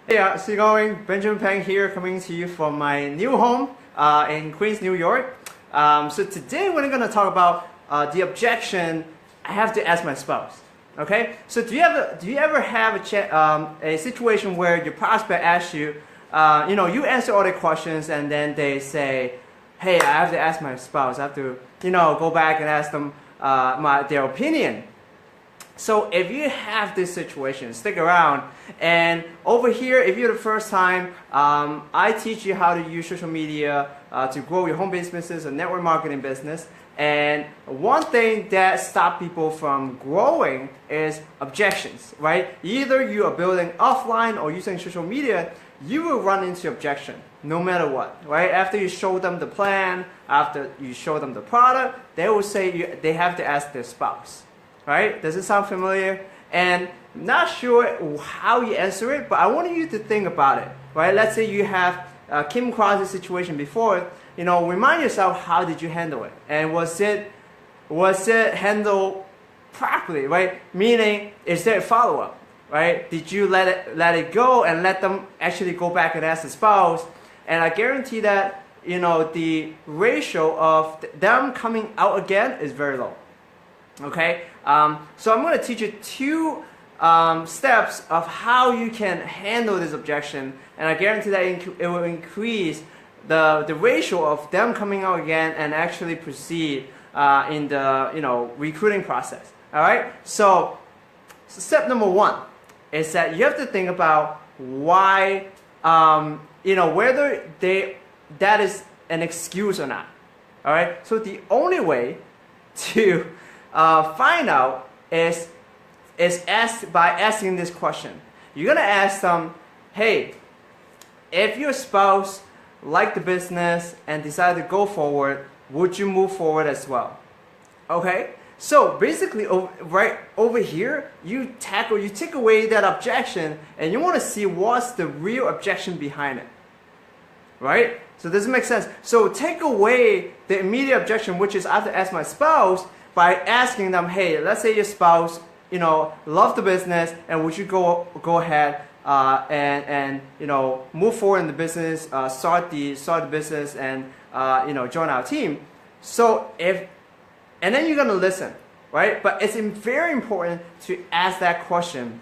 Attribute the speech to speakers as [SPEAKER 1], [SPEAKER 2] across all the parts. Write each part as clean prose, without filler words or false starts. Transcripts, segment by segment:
[SPEAKER 1] Hey, how's it going? Benjamin Peng here, coming to you from my new home in Queens, New York. So today we're going to talk about the objection I have to ask my spouse. Okay? So do you ever have a situation where your prospect asks you, you answer all the questions and then they say, hey, I have to ask my spouse. I have to, go back and ask them their opinion. So if you have this situation, stick around. And over here, if you're the first time, I teach you how to use social media to grow your home-based business or network marketing business. And one thing that stops people from growing is objections, right? Either you are building offline or using social media, you will run into objection no matter what, right? After you show them the plan, after you show them the product, they will say they have to ask their spouse. Right? Does it sound familiar? And not sure how you answer it, but I want you to think about it. Right? Let's say you have came across this situation before. Remind yourself, how did you handle it? And was it handled properly? Right? Meaning, is there a follow-up? Right? Did you let it go and let them actually go back and ask the spouse? And I guarantee that the ratio of them coming out again is very low. Okay, so I'm going to teach you two steps of how you can handle this objection, and I guarantee that it will increase the ratio of them coming out again and actually proceed in the recruiting process. All right, so step number one is that you have to think about why whether that is an excuse or not. All right, so the only way to find out is by asking this question. You're gonna ask them, hey, if your spouse liked the business and decided to go forward, would you move forward as well? Okay, so basically right over here, you take away that objection and you want to see what's the real objection behind it, right? So does it make sense? So take away the immediate objection, which is I have to ask my spouse, by asking them, hey, let's say your spouse, love the business, and would you go ahead and move forward in the business, start the business, and join our team. So and then you're gonna listen, right? But it's very important to ask that question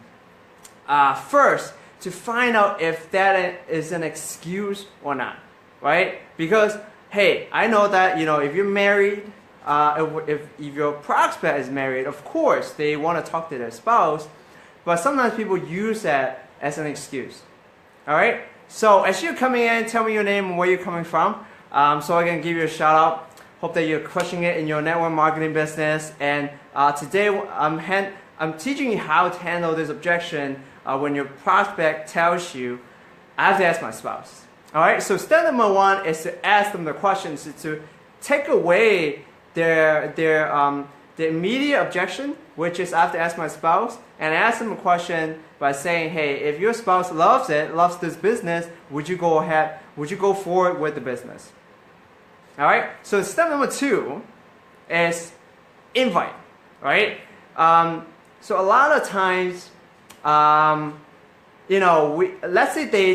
[SPEAKER 1] first to find out if that is an excuse or not, right? Because hey, I know that if you're married. If your prospect is married, of course they want to talk to their spouse, but sometimes people use that as an excuse. All right. So as you're coming in, tell me your name and where you're coming from, so I can give you a shout out. Hope that you're crushing it in your network marketing business. And today I'm teaching you how to handle this objection when your prospect tells you, I have to ask my spouse. All right. So step number one is to ask them the questions, to take away the immediate objection, which is I have to ask my spouse, and ask them a question by saying, hey, if your spouse loves this business, would you go forward with the business? All right, so step number two is invite, right? So a lot of times, let's say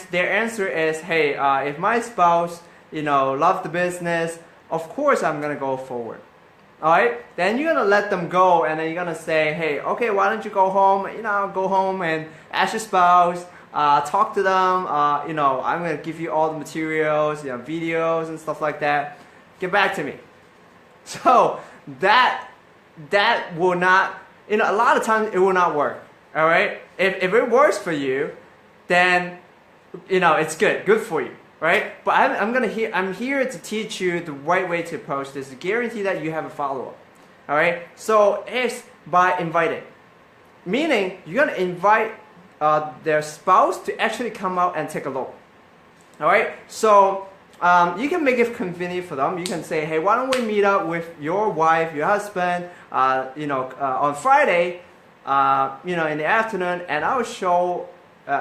[SPEAKER 1] their answer is, hey, if my spouse, loves the business, of course I'm going to go forward. All right? Then you're going to let them go, and then you're going to say, hey, okay, why don't you go home? Go home and ask your spouse, talk to them. I'm going to give you all the materials, videos and stuff like that. Get back to me. So that will not, a lot of times it will not work. All right? If it works for you, then, it's good for you. Right? But I'm here to teach you the right way to approach this, to guarantee that you have a follow-up. All right? So it's by inviting. Meaning, you're going to invite their spouse to actually come out and take a look. All right? So you can make it convenient for them. You can say, hey, why don't we meet up with your wife, your husband, on Friday, in the afternoon, and I will show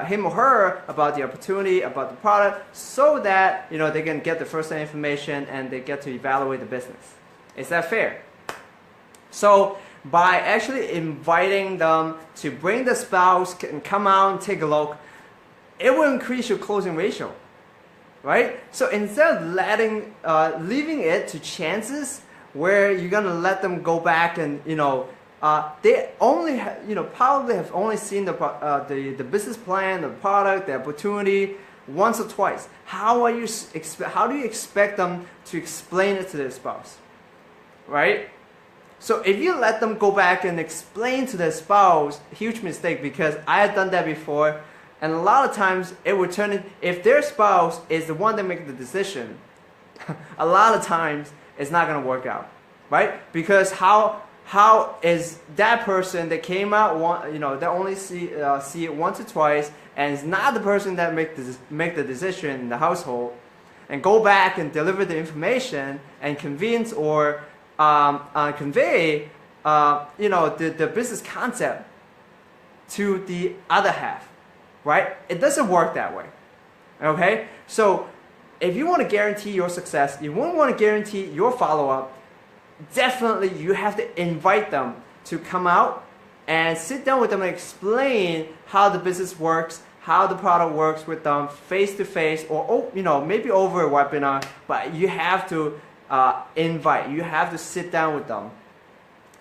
[SPEAKER 1] him or her about the opportunity, about the product, so that they can get the first-hand information and they get to evaluate the business. Is that fair? So by actually inviting them to bring the spouse and come out and take a look, it will increase your closing ratio, right? So instead of leaving it to chances where you're gonna let them go back and they only probably have only seen the business plan, the product, the opportunity once or twice. How do you expect them to explain it to their spouse, right? So if you let them go back and explain to their spouse, huge mistake, because I had done that before, and a lot of times it would turn in, if their spouse is the one that makes the decision, a lot of times it's not going to work out, right? Because how is that person that came out that only see it once or twice, and is not the person that make the decision in the household, and go back and deliver the information and convince or convey the business concept to the other half, right? It doesn't work that way. Okay, so if you want to guarantee your success, you want to guarantee your follow-up, definitely you have to invite them to come out and sit down with them and explain how the business works, how the product works with them face to face, or maybe over a webinar. But you have to you have to sit down with them,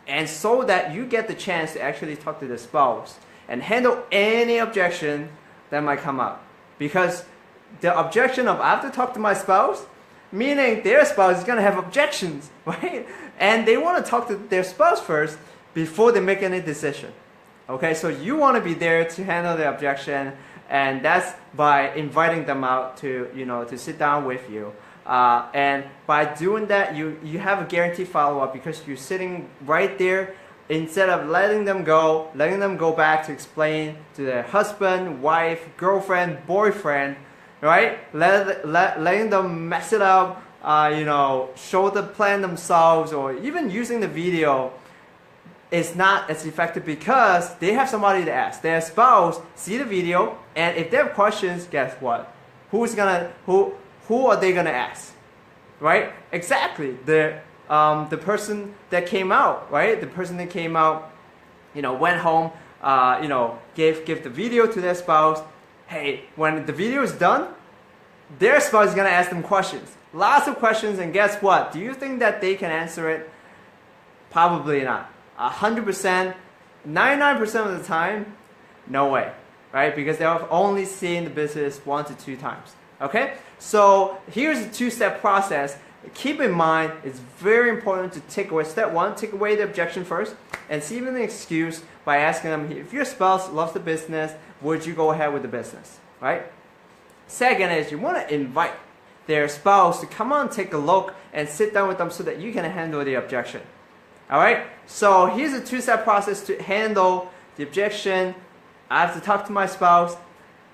[SPEAKER 1] and so that you get the chance to actually talk to the spouse and handle any objection that might come up. Because the objection of I have to talk to my spouse, meaning their spouse is going to have objections, right? And they want to talk to their spouse first before they make any decision. Okay, so you want to be there to handle the objection, and that's by inviting them out to to sit down with you. And by doing that, you have a guaranteed follow-up, because you're sitting right there, instead of letting them go back to explain to their husband, wife, girlfriend, boyfriend, right? Letting them mess it up, show the plan themselves, or even using the video is not as effective, because they have somebody to ask. Their spouse see the video, and if they have questions, guess what? Who are they gonna ask? Right? Exactly. The person that came out, right? The person that came out, went home, gave the video to their spouse. Hey, when the video is done, their spouse is gonna ask them questions. Lots of questions, and guess what? Do you think that they can answer it? Probably not. 100%, 99% of the time, no way, right? Because they've only seen the business 1 to 2 times. Okay, so here's a 2-step process. Keep in mind, it's very important to take away. Step 1, take away the objection first, and see even an excuse by asking them, if your spouse loves the business, would you go ahead with the business, right? Second is, you want to invite their spouse to come on, take a look, and sit down with them so that you can handle the objection. All right, so here's a 2-step process to handle the objection. I have to talk to my spouse,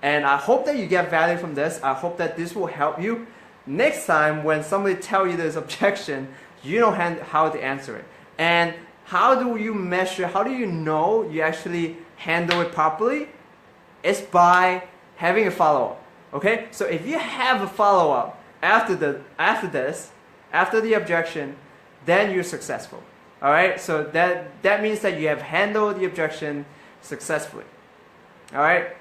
[SPEAKER 1] and I hope that you get value from this. I hope that this will help you. Next time when somebody tells you there's objection, you know how to answer it. And how do you measure, how do you know you actually handle it properly? It's by having a follow-up. Okay, so if you have a follow-up after the objection, then you're successful. All right, so that means that you have handled the objection successfully. All right,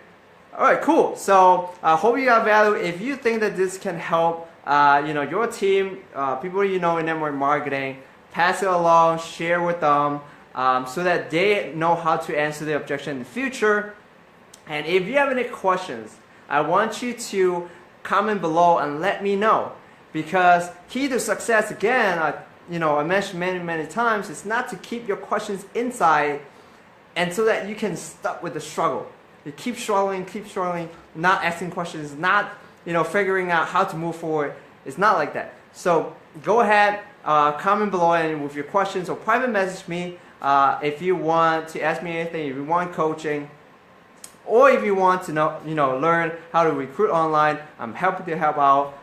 [SPEAKER 1] cool. So I hope you got value. If you think that this can help, your team, people in network marketing, pass it along, share with them, so that they know how to answer the objection in the future. And if you have any questions, I want you to comment below and let me know, because key to success, again, I mentioned many times, is not to keep your questions inside, and so that you can stop with the struggle. You keep struggling, not asking questions, not figuring out how to move forward. It's not like that. So go ahead, comment below and with your questions, or private message me if you want to ask me anything, if you want coaching, or if you want to learn how to recruit online. I'm happy to help out,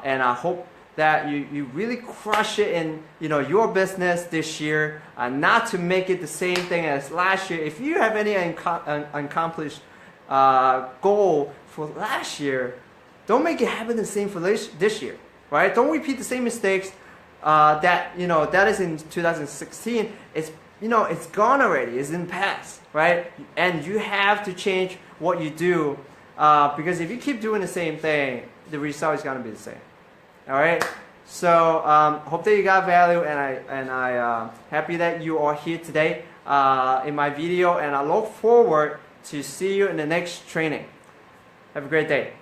[SPEAKER 1] and I hope that you really crush it in your business this year, not to make it the same thing as last year. If you have any accomplished goal for last year, don't make it happen the same for this year, right? Don't repeat the same mistakes that is in 2016. It's gone already. It's in the past, right? And you have to change what you do because if you keep doing the same thing, the result is going to be the same. All right. So hope that you got value, and I happy that you are here today in my video, and I look forward to see you in the next training. Have a great day.